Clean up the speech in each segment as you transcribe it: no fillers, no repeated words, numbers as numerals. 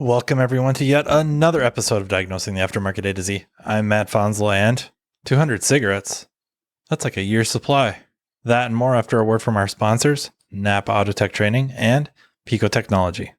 Welcome everyone to yet another episode of Diagnosing the Aftermarket A to Z. I'm Matt Fonsla, and 200 cigarettes. That's like a year's supply. That and more after a word from our sponsors, NAPA Autotech Training and Pico Technology.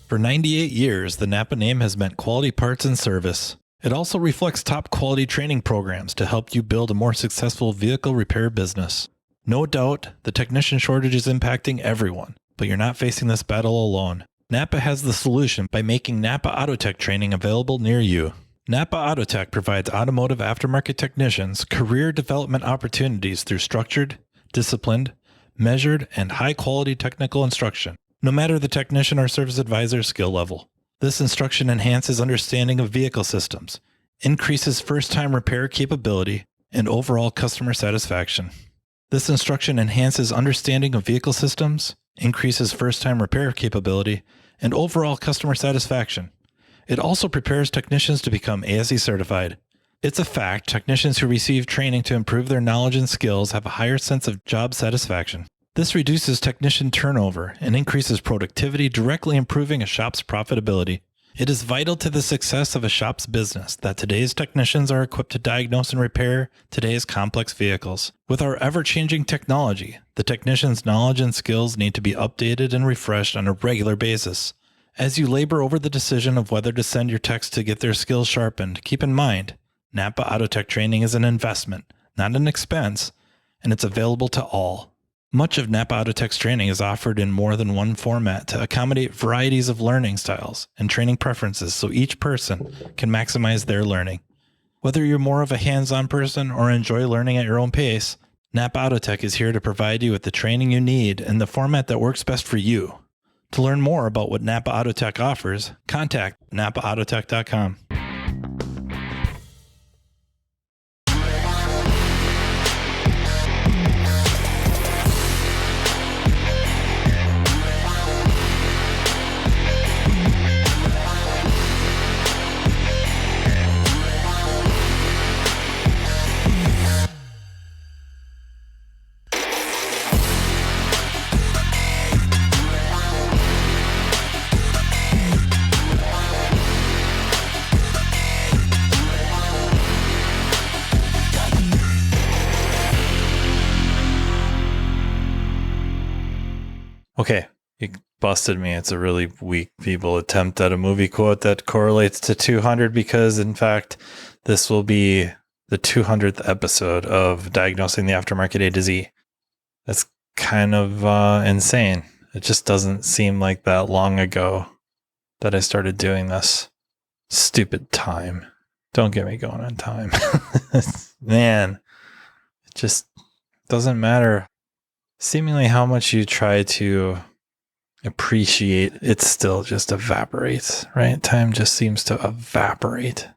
For 98 years, the NAPA name has meant quality parts and service. It also reflects top quality training programs to help you build a more successful vehicle repair business. No doubt, the technician shortage is impacting everyone, but you're not facing this battle alone. NAPA has the solution by making NAPA Autotech training available near you. NAPA Autotech provides automotive aftermarket technicians career development opportunities through structured, disciplined, measured, and high-quality technical instruction, no matter the technician or service advisor's skill level. This instruction enhances understanding of vehicle systems, increases first-time repair capability, and overall customer satisfaction. This instruction enhances understanding of vehicle systems, increases first-time repair capability, and overall customer satisfaction. It also prepares technicians to become ASE certified. It's a fact technicians who receive training to improve their knowledge and skills have a higher sense of job satisfaction. This reduces technician turnover and increases productivity, directly improving a shop's profitability. It is vital to the success of a shop's business that today's technicians are equipped to diagnose and repair today's complex vehicles. With our ever-changing technology, the technician's knowledge and skills need to be updated and refreshed on a regular basis. As you labor over the decision of whether to send your techs to get their skills sharpened, keep in mind, NAPA Autotech training is an investment, not an expense, and it's available to all. Much of NAPA Autotech's training is offered in more than one format to accommodate varieties of learning styles and training preferences so each person can maximize their learning. Whether you're more of a hands-on person or enjoy learning at your own pace, NAPA Autotech is here to provide you with the training you need in the format that works best for you. To learn more about what NAPA Autotech offers, contact napaautotech.com. Okay, you busted me. It's a really weak feeble attempt at a movie quote that correlates to 200 because, in fact, this will be the 200th episode of Diagnosing the Aftermarket A to Z. That's kind of insane. It just doesn't seem like that long ago that I started doing this. Stupid time. Don't get me going on time. Man, it just doesn't matter. Seemingly how much you try to appreciate, it still just evaporates, right? Time just seems to evaporate.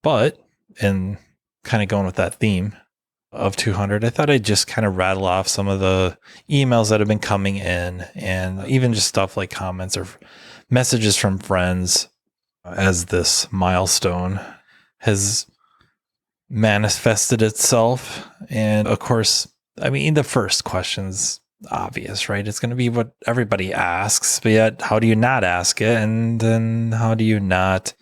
But, and kind of going with that theme of 200, I thought I'd just kind of rattle off some of the emails that have been coming in and even just stuff like comments or messages from friends as this milestone has manifested itself. And of course, I mean, the first question's obvious, right? It's going to be what everybody asks, but yet how do you not ask it? And then how do you not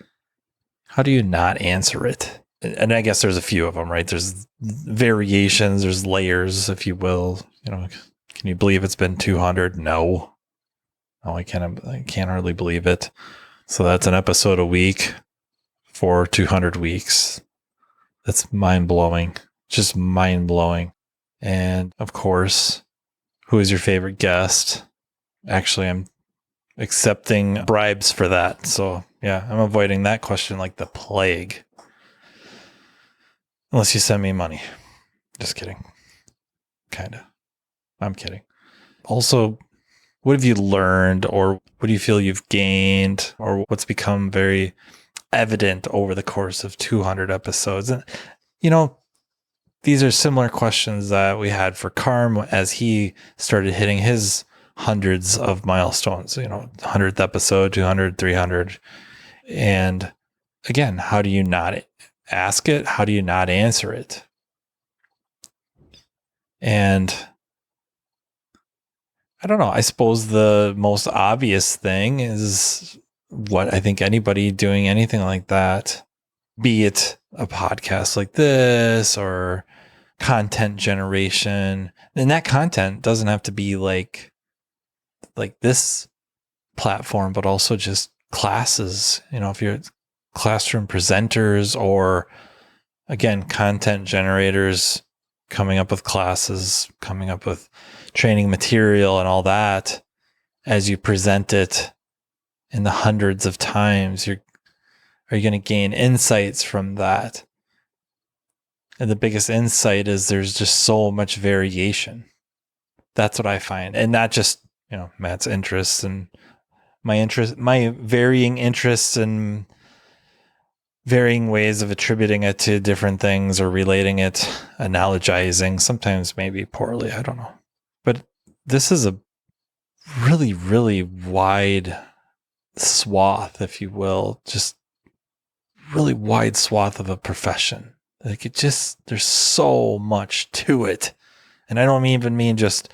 answer it? And I guess there's a few of them, right? There's variations, there's layers, if you will. You know, can you believe it's been 200? No, I can't hardly believe it. So that's an episode a week for 200 weeks. That's mind-blowing, just mind-blowing. And of course, who is your favorite guest? Actually, I'm accepting bribes for that. So yeah, I'm avoiding that question like the plague. Unless you send me money. Just kidding. Kind of. I'm kidding. Also, what have you learned, or what do you feel you've gained, or what's become very evident over the course of 200 episodes? And, you know, these are similar questions that we had for Carm as he started hitting his hundreds of milestones, 100th episode, 200, 300. And again, how do you not ask it? How do you not answer it? And I don't know. I suppose the most obvious thing is what I think anybody doing anything like that, be it a podcast like this or content generation, and that content doesn't have to be like this platform, but also just classes. If you're classroom presenters or again, content generators coming up with classes, coming up with training material and all that, as you present it in the hundreds of times, are you going to gain insights from that? And the biggest insight is there's just so much variation. That's what I find. And not just, Matt's interests and my varying interests and varying ways of attributing it to different things or relating it, analogizing, sometimes maybe poorly, I don't know. But this is a really, really wide swath, if you will, just really wide swath of a profession. Like there's so much to it. And I don't even mean just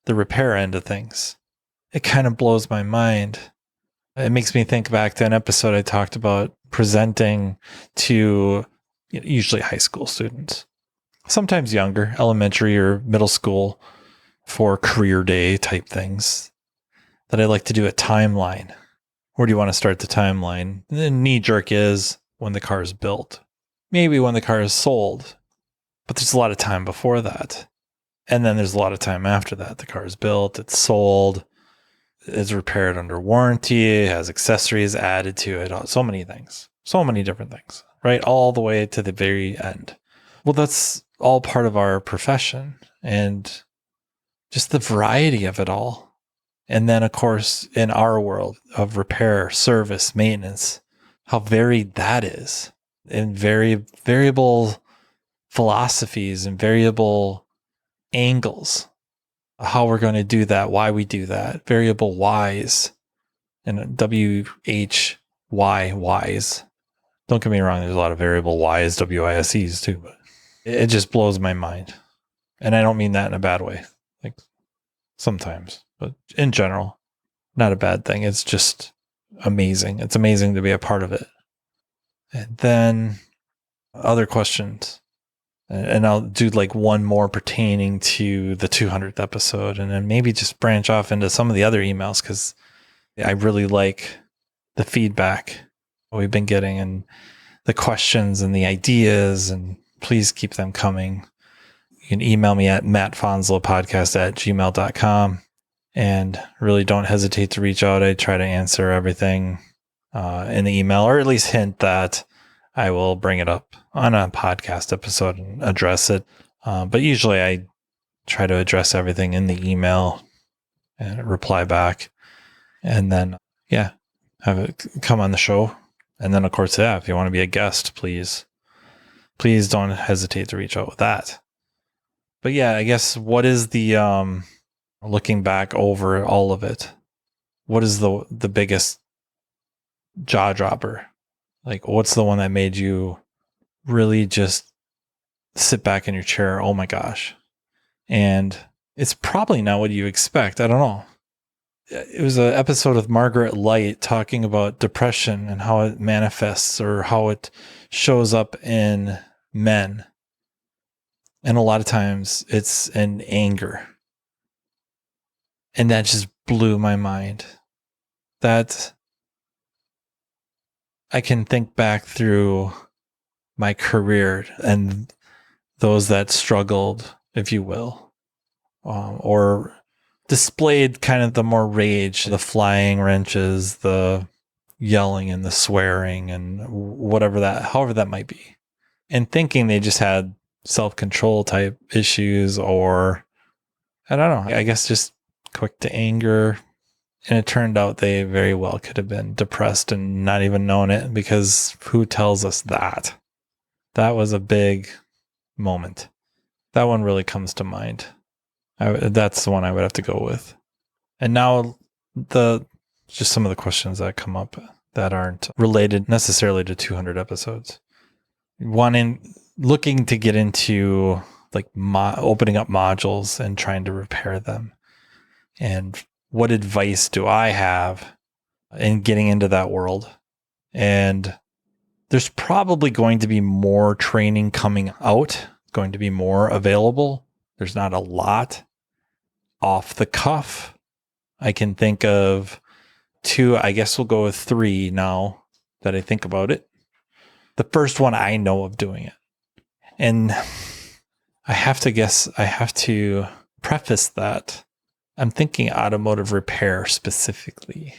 the repair end of things. It kind of blows my mind. It makes me think back to an episode I talked about presenting to usually high school students, sometimes younger, elementary or middle school, for career day type things, that I like to do a timeline. Where do you want to start the timeline? And the knee jerk is when the car is built, maybe when the car is sold, but there's a lot of time before that. And then there's a lot of time after that. The car is built, it's sold, it's repaired under warranty, has accessories added to it, so many things, so many different things, right? All the way to the very end. Well, that's all part of our profession and just the variety of it all. And then, of course, in our world of repair, service, maintenance, how varied that is, and variable philosophies and variable angles, how we're going to do that, why we do that, variable whys, and WHY whys. Don't get me wrong, there's a lot of variable whys, WISEs too, but it just blows my mind. And I don't mean that in a bad way, like sometimes, but in general, not a bad thing. It's just amazing. It's amazing to be a part of it. And then other questions. And I'll do like one more pertaining to the 200th episode, and then maybe just branch off into some of the other emails, because I really like the feedback we've been getting and the questions and the ideas, and please keep them coming. You can email me at mattfonslopodcast@gmail.com, and really don't hesitate to reach out. I try to answer everything in the email, or at least hint that I will bring it up on a podcast episode and address it. But usually I try to address everything in the email and reply back. And then, have it come on the show. And then, of course, if you want to be a guest, please don't hesitate to reach out with that. But I guess what is the, looking back over all of it, what is the biggest jaw dropper? Like, what's the one that made you really just sit back in your chair? Oh my gosh. And it's probably not what you expect. I don't know. It was an episode of Margaret Light talking about depression and how it manifests, or how it shows up in men. And a lot of times it's in anger. And that just blew my mind. That I can think back through my career and those that struggled, if you will, or displayed kind of the more rage, the flying wrenches, the yelling and the swearing, and however that might be, and thinking they just had self-control type issues, or I don't know, I guess just quick to anger. And it turned out they very well could have been depressed and not even known it, because who tells us that? That was a big moment. That one really comes to mind. That's the one I would have to go with. And now just some of the questions that come up that aren't related necessarily to 200 episodes. Looking to get into like opening up modules and trying to repair them. And what advice do I have in getting into that world? And there's probably going to be more training coming out, going to be more available. There's not a lot. Off the cuff, I can think of 2, I guess we'll go with 3 now that I think about it. The first one I know of doing it. And I have to preface that I'm thinking automotive repair specifically,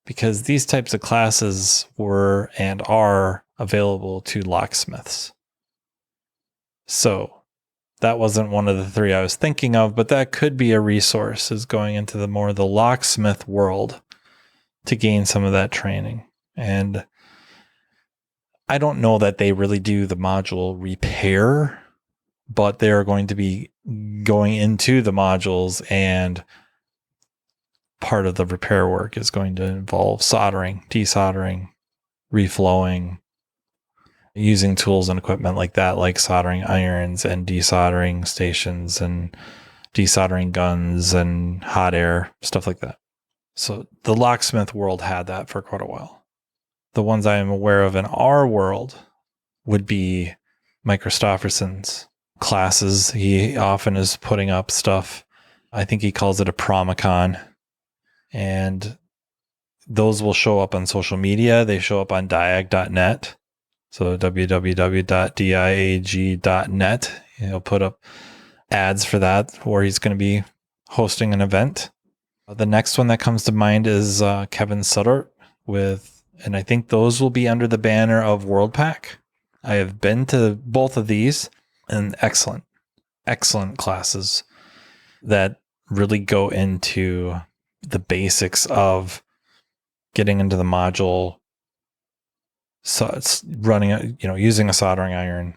because these types of classes were and are available to locksmiths. So that wasn't one of the 3 I was thinking of, but that could be a resource, is going into the locksmith world to gain some of that training. And I don't know that they really do the module repair, but they're going to be going into the modules, and part of the repair work is going to involve soldering, desoldering, reflowing, using tools and equipment like that, like soldering irons and desoldering stations and desoldering guns and hot air, stuff like that. So the locksmith world had that for quite a while. The ones I am aware of in our world would be Mike Christopherson's classes. He often is putting up stuff. I think he calls it a Promicon. And those will show up on social media. They show up on diag.net. So www.diag.net. He'll put up ads for that, where he's going to be hosting an event. The next one that comes to mind is Kevin Sutter and I think those will be under the banner of WorldPack. I have been to both of these, and excellent classes that really go into the basics of getting into the module. So it's running, using a soldering iron,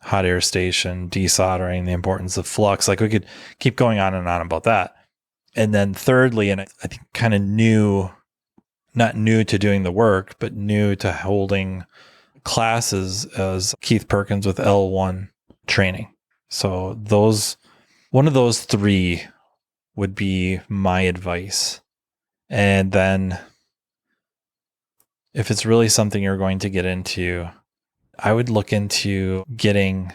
hot air station, desoldering, the importance of flux. Like, we could keep going on and on about that. And then thirdly, and I think kind of not new to doing the work, but new to holding classes, as Keith Perkins with L1 training. So one of those 3 would be my advice. And then if it's really something you're going to get into, I would look into getting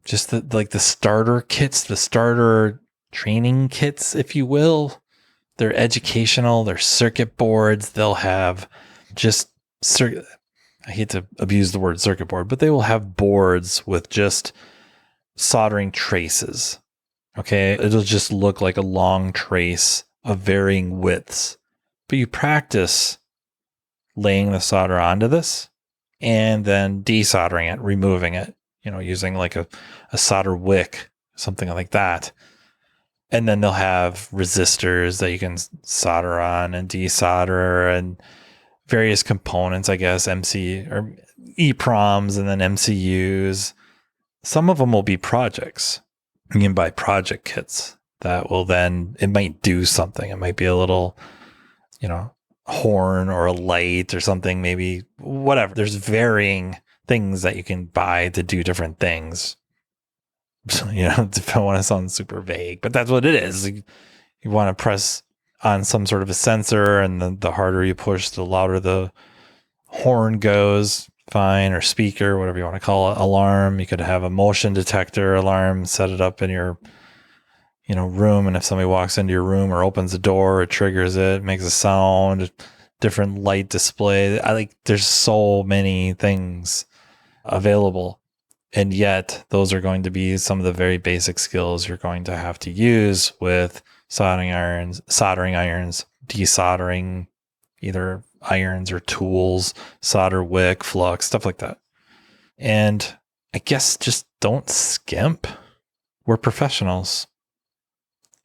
just the starter kits, the starter training kits, if you will. They're educational, they're circuit boards. They'll have I hate to abuse the word circuit board, but they will have boards with just soldering traces. Okay. It'll just look like a long trace of varying widths, but you practice laying the solder onto this and then desoldering it, removing it, using like a solder wick, something like that. And then they'll have resistors that you can solder on and desolder, and various components, I guess, MC or EPROMs, and then MCUs. Some of them will be projects. You can buy project kits that will then, it might do something. It might be a little, horn or a light or something, maybe, whatever. There's varying things that you can buy to do different things. If I want to sound super vague, but that's what it is. You want to press on some sort of a sensor, and the harder you push, the louder the horn goes, fine, or speaker, whatever you want to call it, alarm. You could have a motion detector alarm, set it up in your, room. And if somebody walks into your room or opens the door, it triggers it, makes a sound, different light display. There's so many things available. And yet those are going to be some of the very basic skills you're going to have to use with soldering irons, desoldering either irons or tools, solder wick, flux, stuff like that. And I guess just don't skimp. We're professionals.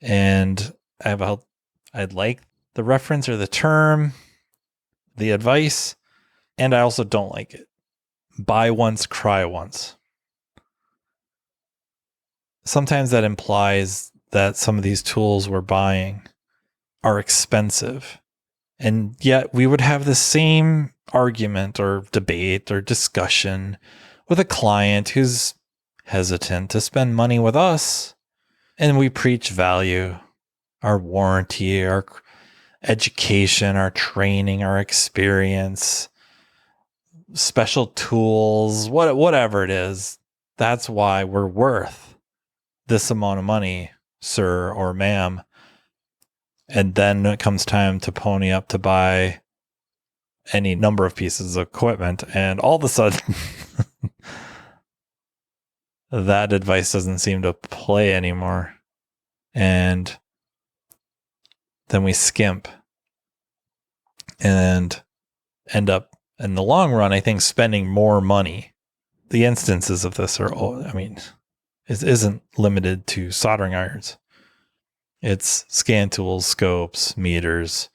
And I'd like the reference or the term, the advice, and I also don't like it. Buy once, cry once. Sometimes that implies that some of these tools we're buying are expensive. And yet we would have the same argument or debate or discussion with a client who's hesitant to spend money with us. And we preach value. our warranty, our education, our training, our experience, special tools, whatever it is. That's why we're worth this amount of money, sir or ma'am. And then it comes time to pony up to buy any number of pieces of equipment, and all of a sudden that advice doesn't seem to play anymore. And then we skimp and end up in the long run, I think, spending more money. The instances of this are, it isn't limited to soldering irons. It's scan tools, scopes, meters,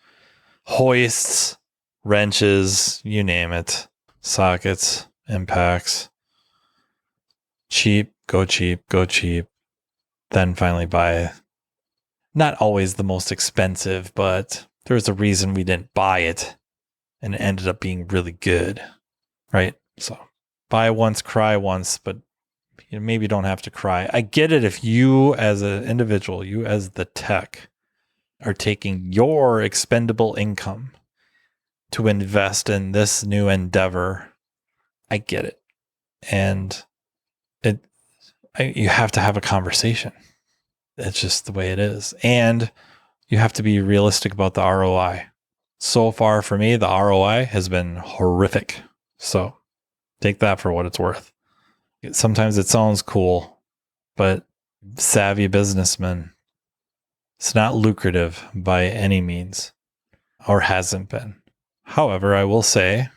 hoists, wrenches, you name it, sockets, impacts. Cheap, go cheap, go cheap. Then finally buy. Not always the most expensive, but there's a reason we didn't buy it and it ended up being really good, right? So buy once, cry once, but you maybe don't have to cry. I get it if you as an individual, you as the tech, are taking your expendable income to invest in this new endeavor. I get it. And you have to have a conversation. It's just the way it is. And you have to be realistic about the ROI. So far for me, the ROI has been horrific. So take that for what it's worth. Sometimes it sounds cool, but savvy businessman, it's not lucrative by any means, or hasn't been. However, I will say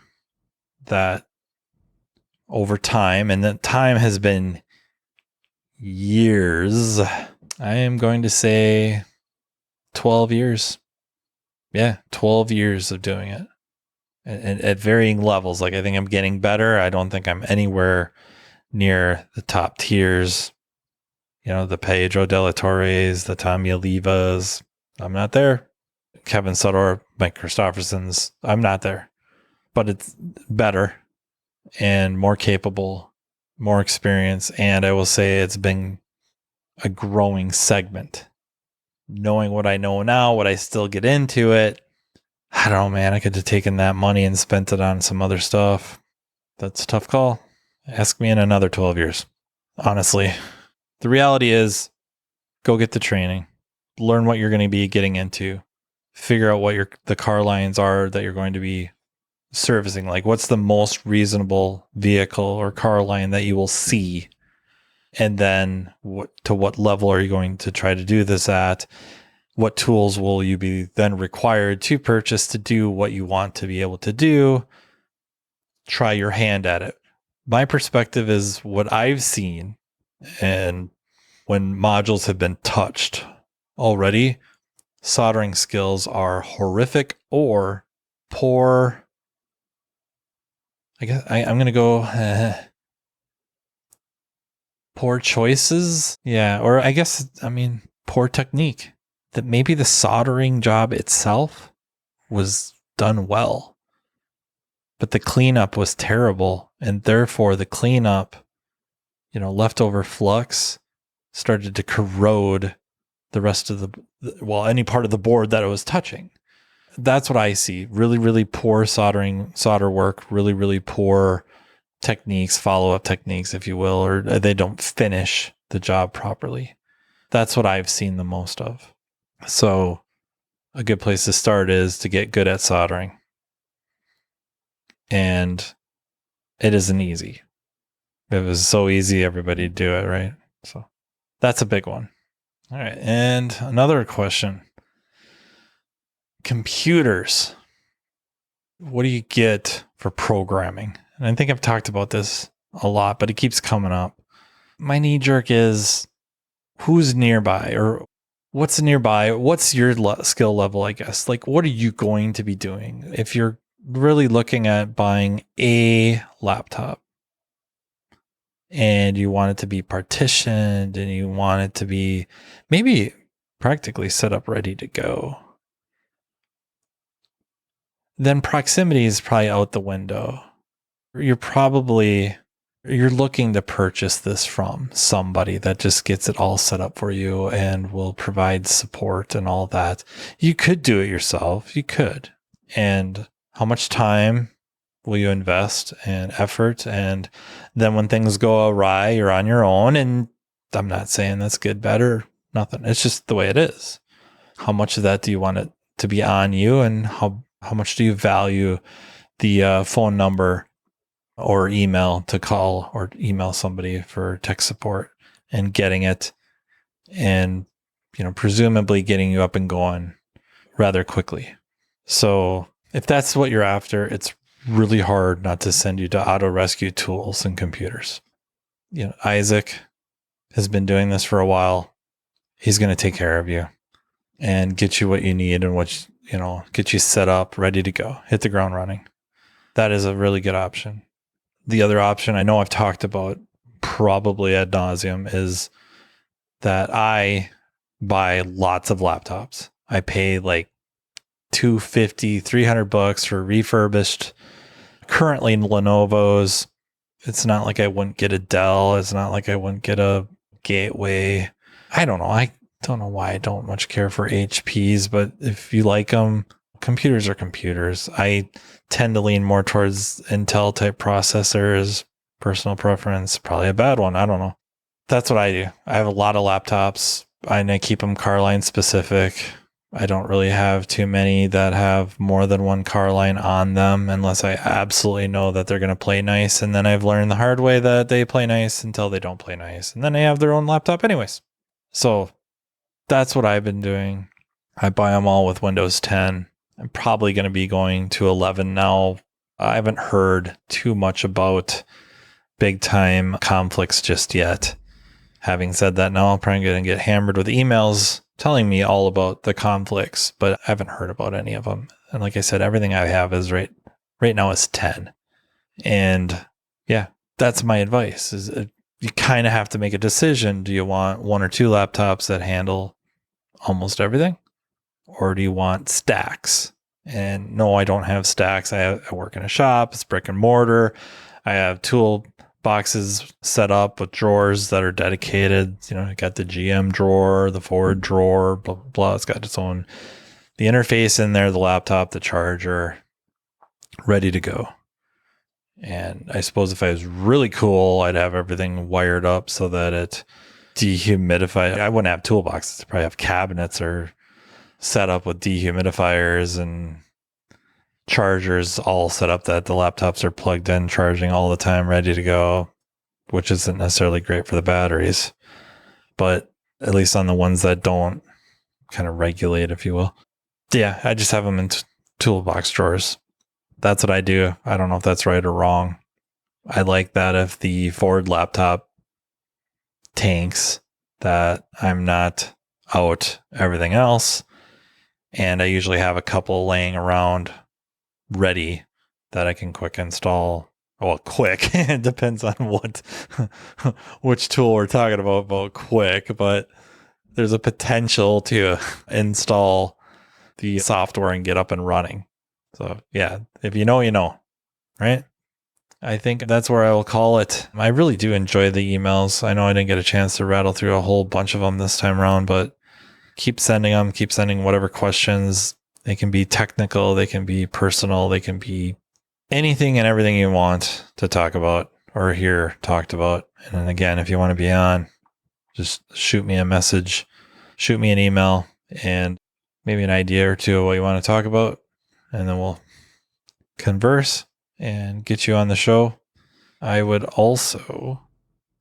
that over time, and that time has been years, I am going to say 12 years. Yeah, 12 years of doing it at varying levels. Like, I think I'm getting better. I don't think I'm anywhere near the top tiers. You know, the Pedro de la Torres, the Tommy Olivas. I'm not there. Kevin Sutter, Mike Christopherson's. I'm not there. But it's better and more capable, more experience. And I will say it's been a growing segment. Knowing what I know now, would I still get into it? I don't know, man. I could have taken that money and spent it on some other stuff. That's a tough call. Ask me in another 12 years. Honestly, the reality is go get the training, learn what you're going to be getting into, figure out what the car lines are that you're going to be servicing. Like, what's the most reasonable vehicle or car line that you will see? And then to what level are you going to try to do this at? What tools will you be then required to purchase to do what you want to be able to do? Try your hand at it. My perspective is what I've seen, and when modules have been touched already, soldering skills are horrific or poor. I guess I'm going to go poor choices. Yeah. Or I guess, poor technique. That maybe the soldering job itself was done well, but the cleanup was terrible. And therefore the cleanup, leftover flux started to corrode the rest of any part of the board that it was touching. That's what I see. Really, really poor solder work, really, really poor techniques, follow-up techniques, if you will, or they don't finish the job properly. That's what I've seen the most of. So a good place to start is to get good at soldering. And it isn't easy. If it was so easy, everybody'd do it, right? So that's a big one. All right. And another question. Computers. What do you get for programming? And I think I've talked about this a lot, but it keeps coming up. My knee jerk is who's nearby, or what's nearby? What's your skill level, I guess? Like, what are you going to be doing if you're really looking at buying a laptop and you want it to be partitioned and you want it to be maybe practically set up ready to go? Then proximity is probably out the window. You're probably you're looking to purchase this from somebody that just gets it all set up for you and will provide support and all that. You could do it yourself. You could. And how much time will you invest and effort? And then when things go awry, you're on your own. And I'm not saying that's good, bad, or nothing. It's just the way it is. How much of that do you want it to be on you? And how much do you value the phone number or email to call or email somebody for tech support and getting it and, presumably getting you up and going rather quickly. So if that's what you're after, it's really hard not to send you to auto rescue tools and computers. Isaac has been doing this for a while. He's going to take care of you and get you what you need and get you set up, ready to go, hit the ground running. That is a really good option. The other option I know I've talked about probably ad nauseum is that I buy lots of laptops. I pay like $250, $300 for refurbished, currently Lenovo's. It's not like I wouldn't get a Dell. It's not like I wouldn't get a Gateway. I don't know. I don't know why I don't much care for HPs, but if you like them, computers are computers. I tend to lean more towards Intel type processors, personal preference, probably a bad one. I don't know. That's what I do. I have a lot of laptops and I keep them car line specific. I don't really have too many that have more than one car line on them unless I absolutely know that they're going to play nice. And then I've learned the hard way that they play nice until they don't play nice. And then they have their own laptop anyways. So that's what I've been doing. I buy them all with Windows 10. I'm probably going to be going to 11 now. I haven't heard too much about big time conflicts just yet. Having said that, now I'm probably going to get hammered with emails telling me all about the conflicts, but I haven't heard about any of them. And like I said, everything I have is right now is 10. And yeah, that's my advice is you kind of have to make a decision. Do you want one or two laptops that handle almost everything? Or do you want stacks? And no, I don't have stacks. I work in a shop. It's brick and mortar. I have tool boxes set up with drawers that are dedicated. I got the GM drawer, the Ford drawer, blah, blah, blah. It's got its own, the interface in there, the laptop, the charger, ready to go. And I suppose if I was really cool, I'd have everything wired up so that it dehumidified. I wouldn't have toolboxes. I'd probably have cabinets or set up with dehumidifiers and chargers all set up that the laptops are plugged in, charging all the time, ready to go, which isn't necessarily great for the batteries, but at least on the ones that don't kind of regulate, if you will. Yeah, I just have them in toolbox drawers. That's what I do. I don't know if that's right or wrong. I like that if the Ford laptop tanks, that I'm not out everything else. And I usually have a couple laying around ready that I can quick install. Well, quick. It depends on which tool we're talking about quick, but there's a potential to install the software and get up and running. So yeah, if you know, right? I think that's where I will call it. I really do enjoy the emails. I know I didn't get a chance to rattle through a whole bunch of them this time around, but keep sending them, keep sending whatever questions. They can be technical, they can be personal, they can be anything and everything you want to talk about or hear talked about. And then again, if you want to be on, just shoot me a message, shoot me an email, and maybe an idea or two of what you want to talk about. And then we'll converse and get you on the show. I would also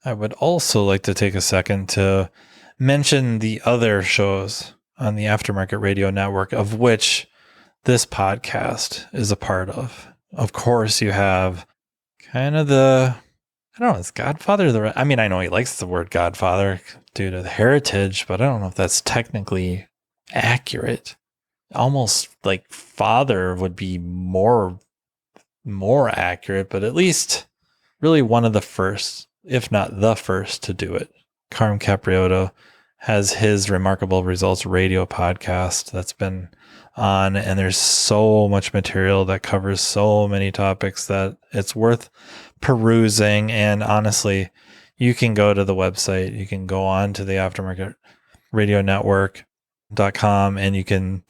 like to take a second to mention the other shows on the Aftermarket Radio Network, of which this podcast is a part of. Of course, you have kind of is Godfather I know he likes the word Godfather due to the heritage, but I don't know if that's technically accurate. Almost like father would be more accurate, but at least really one of the first, if not the first, to do it. Carm Capriotto has his Remarkable Results radio podcast that's been on, and there's so much material that covers so many topics that it's worth perusing. And honestly, you can go to the website, you can go on to the Aftermarket Radio Network.com, and you can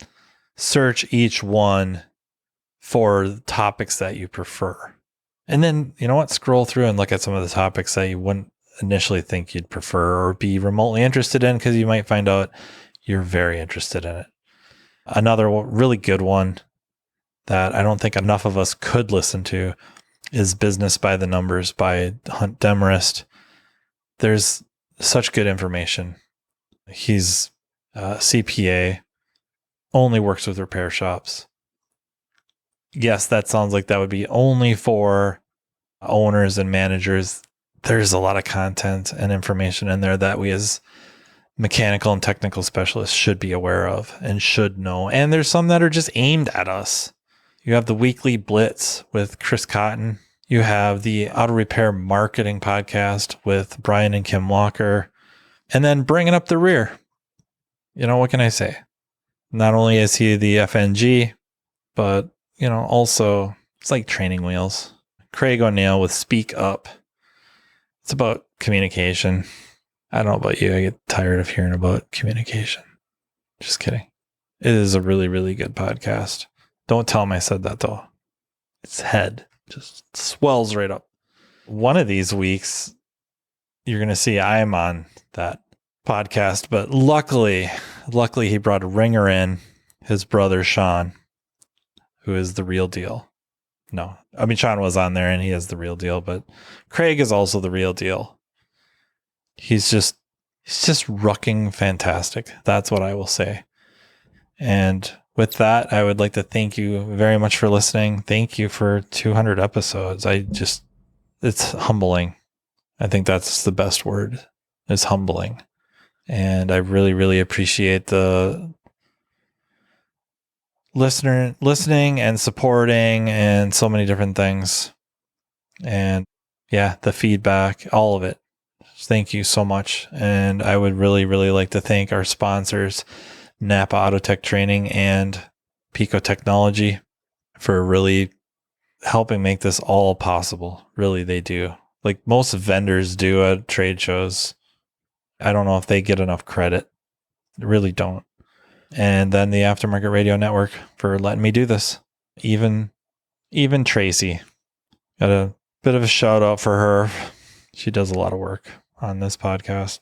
search each one for topics that you prefer. And then, you know what? Scroll through and look at some of the topics that you wouldn't initially think you'd prefer or be remotely interested in, because you might find out you're very interested in it. Another really good one that I don't think enough of us could listen to is Business by the Numbers by Hunt Demarest. There's such good information. He's a CPA, only works with repair shops. Yes, that sounds like that would be only for owners and managers. There's a lot of content and information in there that we as mechanical and technical specialists should be aware of and should know. And there's some that are just aimed at us. You have the Weekly Blitz with Chris Cotton. You have the Auto Repair Marketing Podcast with Brian and Kim Walker. And then Bringing Up the Rear. You know, what can I say? Not only is he the FNG, but, you know, also it's like training wheels. Craig O'Neill with Speak Up. It's about communication. I don't know about you. I get tired of hearing about communication. Just kidding. It is a really, really good podcast. Don't tell him I said that, though. Its head just swells right up. One of these weeks, you're going to see I'm on that podcast, but luckily he brought a ringer in, his brother, Sean, who is the real deal. No, I mean, Sean was on there and he is the real deal, but Craig is also the real deal. He's just rucking fantastic. That's what I will say. And with that, I would like to thank you very much for listening. Thank you for 200 episodes. It's humbling. I think that's the best word, is humbling. And I really, really appreciate the listening and supporting and so many different things. And yeah, the feedback, all of it. Thank you so much. And I would really, really like to thank our sponsors, NAPA Autotech Training and Pico Technology, for really helping make this all possible. Really, they do. Like most vendors do at trade shows. I don't know if they get enough credit. They really don't. And then the Aftermarket Radio Network for letting me do this. Even Tracy. Got a bit of a shout out for her. She does a lot of work on this podcast.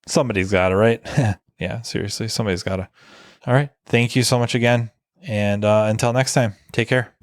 Somebody's got to, right? Yeah, seriously, somebody's got to. All right. Thank you so much again. And until next time, take care.